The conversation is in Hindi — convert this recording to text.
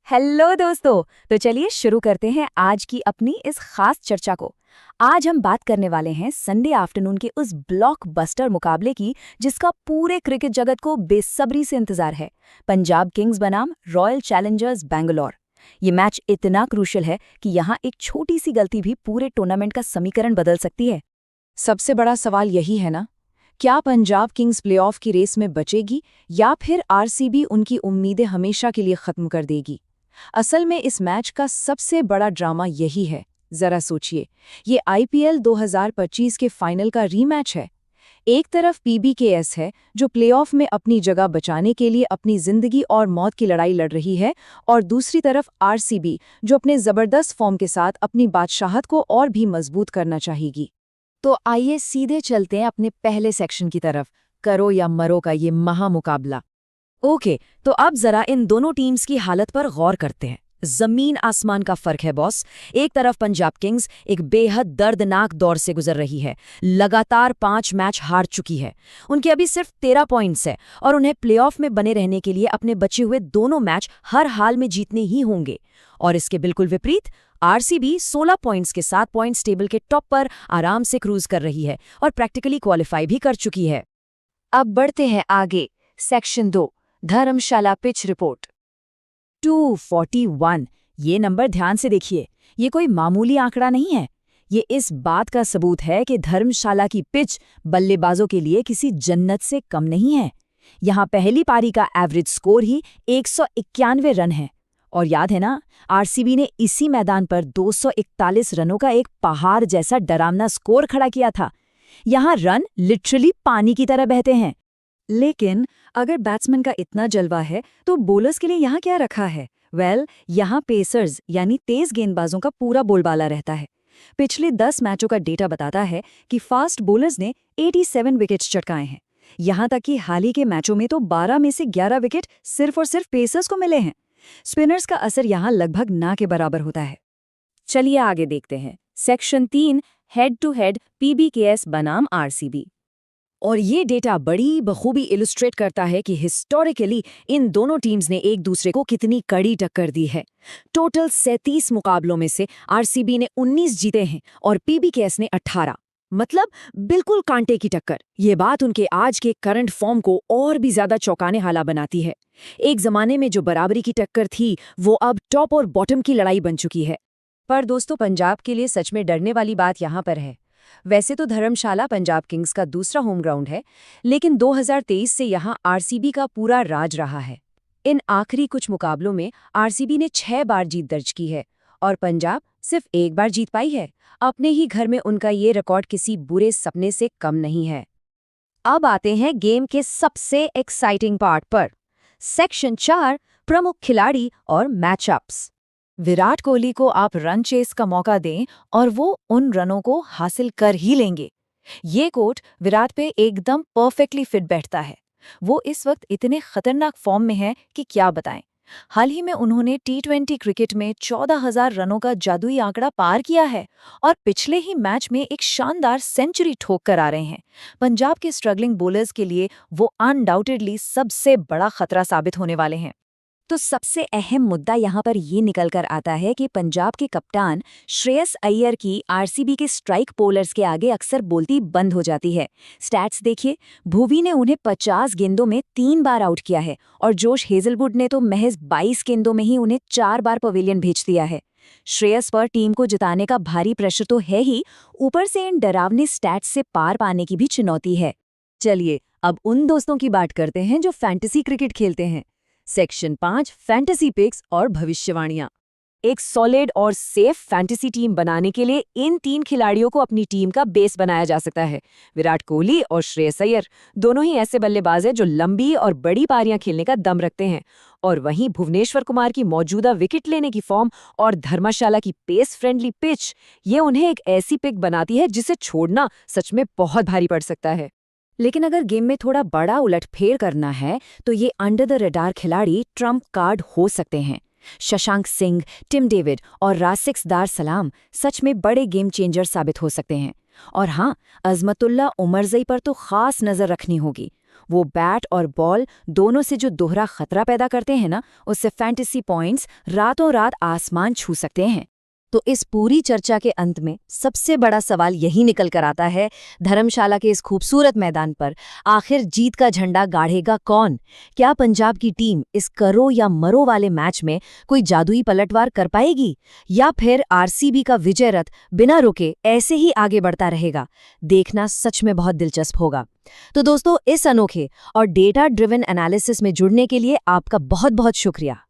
हेलो दोस्तों। तो चलिए शुरू करते हैं आज की अपनी इस खास चर्चा को। आज हम बात करने वाले हैं संडे आफ्टरनून के उस ब्लॉकबस्टर मुकाबले की जिसका पूरे क्रिकेट जगत को बेसब्री से इंतजार है। पंजाब किंग्स बनाम रॉयल चैलेंजर्स बैंगलोर। ये मैच इतना क्रूशियल है कि यहाँ एक छोटी सी गलती भी पूरे टूर्नामेंट का समीकरण बदल सकती है। सबसे बड़ा सवाल यही है ना, क्या पंजाब किंग्स प्लेऑफ की रेस में बचेगी या फिर आरसीबी उनकी उम्मीदें हमेशा के लिए खत्म कर देगी। असल में इस मैच का सबसे बड़ा ड्रामा यही है। जरा सोचिए, ये आईपीएल 2025 के फाइनल का रीमैच है। एक तरफ पीबीकेएस है जो प्लेऑफ में अपनी जगह बचाने के लिए अपनी जिंदगी और मौत की लड़ाई लड़ रही है, और दूसरी तरफ आरसीबी जो अपने जबरदस्त फॉर्म के साथ अपनी बादशाहत को और भी मजबूत करना चाहेगी। तो आइए सीधे चलते हैं अपने पहले सेक्शन की तरफ, करो या मरो का ये महामुकाबला। ओके, तो अब जरा इन दोनों टीम्स की हालत पर गौर करते हैं। जमीन आसमान का फर्क है बॉस। एक तरफ पंजाब किंग्स एक बेहद दर्दनाक दौर से गुजर रही है, लगातार 5 मैच हार चुकी है। उनके अभी सिर्फ 13 पॉइंट्स है और उन्हें प्लेऑफ में बने रहने के लिए अपने बचे हुए दोनों मैच हर हाल में जीतने ही होंगे। और इसके बिल्कुल विपरीत आरसीबी 16 पॉइंट्स के साथ पॉइंट्स टेबल के टॉप पर आराम से क्रूज कर रही है और प्रैक्टिकली क्वालिफाई भी कर चुकी है। अब बढ़ते हैं आगे। सेक्शन 2, धर्मशाला पिच रिपोर्ट। 241। ये नंबर ध्यान से देखिए, ये कोई मामूली आंकड़ा नहीं है। ये इस बात का सबूत है कि धर्मशाला की पिच बल्लेबाजों के लिए किसी जन्नत से कम नहीं है। यहाँ पहली पारी का एवरेज स्कोर ही 191 रन है। और याद है ना, आरसीबी ने इसी मैदान पर 241 रनों का एक पहाड़ जैसा डरावना स्कोर खड़ा किया था। यहाँ रन लिटरली पानी की तरह बहते हैं। लेकिन अगर बैट्समैन का इतना जलवा है तो बॉलर्स के लिए यहाँ क्या रखा है? यहाँ पेसर्स यानी तेज गेंदबाजों का पूरा बोलबाला रहता है। पिछले 10 मैचों का डेटा बताता है कि फास्ट बॉलर्स ने 87 विकेट्स चटकाए हैं। यहाँ तक कि हाल ही के मैचों में तो 12 में से 11 विकेट सिर्फ और सिर्फ पेसर्स को मिले हैं। स्पिनर्स का असर यहाँ लगभग ना के बराबर होता है। चलिए आगे देखते हैं। Section 3, head to head PBKS बनाम आरसीबी। और ये डेटा बड़ी बखूबी इलस्ट्रेट करता है कि हिस्टोरिकली इन दोनों टीम्स ने एक दूसरे को कितनी कड़ी टक्कर दी है। टोटल 37 मुकाबलों में से आरसीबी ने 19 जीते हैं और पीबीकेएस ने 18। मतलब बिल्कुल कांटे की टक्कर। ये बात उनके आज के करंट फॉर्म को और भी ज्यादा चौंकाने वाला बनाती है। एक जमाने में जो बराबरी की टक्कर थी वो अब टॉप और बॉटम की लड़ाई बन चुकी है। पर दोस्तों, पंजाब के लिए सच में डरने वाली बात यहाँ पर है। वैसे तो धर्मशाला पंजाब किंग्स का दूसरा होम ग्राउंड है, लेकिन 2023 से यहाँ आरसीबी का पूरा राज रहा है। इन आखिरी कुछ मुकाबलों में आरसीबी ने 6 बार जीत दर्ज की है और पंजाब सिर्फ 1 बार जीत पाई है। अपने ही घर में उनका ये रिकॉर्ड किसी बुरे सपने से कम नहीं है। अब आते हैं गेम के सबसे एक्साइटिंग पार्ट पर। सेक्शन 4, प्रमुख खिलाड़ी और मैचअप्स। विराट कोहली को आप रन चेस का मौका दें और वो उन रनों को हासिल कर ही लेंगे। ये कोट विराट पे एकदम परफेक्टली फिट बैठता है। वो इस वक्त इतने खतरनाक फॉर्म में है कि क्या बताएं। हाल ही में उन्होंने टी20 क्रिकेट में 14,000 रनों का जादुई आंकड़ा पार किया है और पिछले ही मैच में एक शानदार सेंचुरी ठोक कर आ रहे हैं। पंजाब के स्ट्रगलिंग बॉलर्स के लिए वो अनडाउटेडली सबसे बड़ा खतरा साबित होने वाले हैं। तो सबसे अहम मुद्दा यहाँ पर ये निकल कर आता है कि पंजाब के कप्तान श्रेयस अय्यर की आरसीबी के स्ट्राइक बॉलर्स के आगे अक्सर बोलती बंद हो जाती है। स्टैट्स देखिए, भुवी ने उन्हें 50 गेंदों में 3 बार आउट किया है और जोश हेजलवुड ने तो महज 22 गेंदों में ही उन्हें 4 बार पवेलियन भेज दिया है। श्रेयस पर टीम को जिताने का भारी प्रेशर तो है ही, ऊपर से इन डरावने स्टैट्स से पार पाने की भी चुनौती है। चलिए अब उन दोस्तों की बात करते हैं जो फैंटेसी क्रिकेट खेलते हैं। सेक्शन 5, फैंटेसी पिक्स और भविष्यवाणियां। एक सॉलिड और सेफ फैंटेसी टीम बनाने के लिए इन 3 खिलाड़ियों को अपनी टीम का बेस बनाया जा सकता है। विराट कोहली और श्रेयस अय्यर दोनों ही ऐसे बल्लेबाज हैं जो लंबी और बड़ी पारियां खेलने का दम रखते हैं। और वहीं भुवनेश्वर कुमार की मौजूदा विकेट लेने की फॉर्म और धर्मशाला की पेस फ्रेंडली पिच, ये उन्हें एक ऐसी पिक बनाती है जिसे छोड़ना सच में बहुत भारी पड़ सकता है। लेकिन अगर गेम में थोड़ा बड़ा उलटफेर करना है तो ये अंडर द रडार खिलाड़ी ट्रम्प कार्ड हो सकते हैं। शशांक सिंह, टिम डेविड और रासिक दार सलाम सच में बड़े गेम चेंजर साबित हो सकते हैं। और हाँ, अजमतुल्ला उमरजई पर तो खास नजर रखनी होगी। वो बैट और बॉल दोनों से जो दोहरा खतरा पैदा करते हैं ना, उससे फैंटेसी पॉइंट्स रातों रात आसमान छू सकते हैं। तो इस पूरी चर्चा के अंत में सबसे बड़ा सवाल यही निकल कर आता है, धर्मशाला के इस खूबसूरत मैदान पर आखिर जीत का झंडा गाड़ेगा कौन? क्या पंजाब की टीम इस करो या मरो वाले मैच में कोई जादुई पलटवार कर पाएगी, या फिर आरसीबी का विजय रथ बिना रुके ऐसे ही आगे बढ़ता रहेगा? देखना सच में बहुत दिलचस्प होगा। तो दोस्तों, इस अनोखे और डेटा ड्रिवन एनालिसिस में जुड़ने के लिए आपका बहुत बहुत शुक्रिया।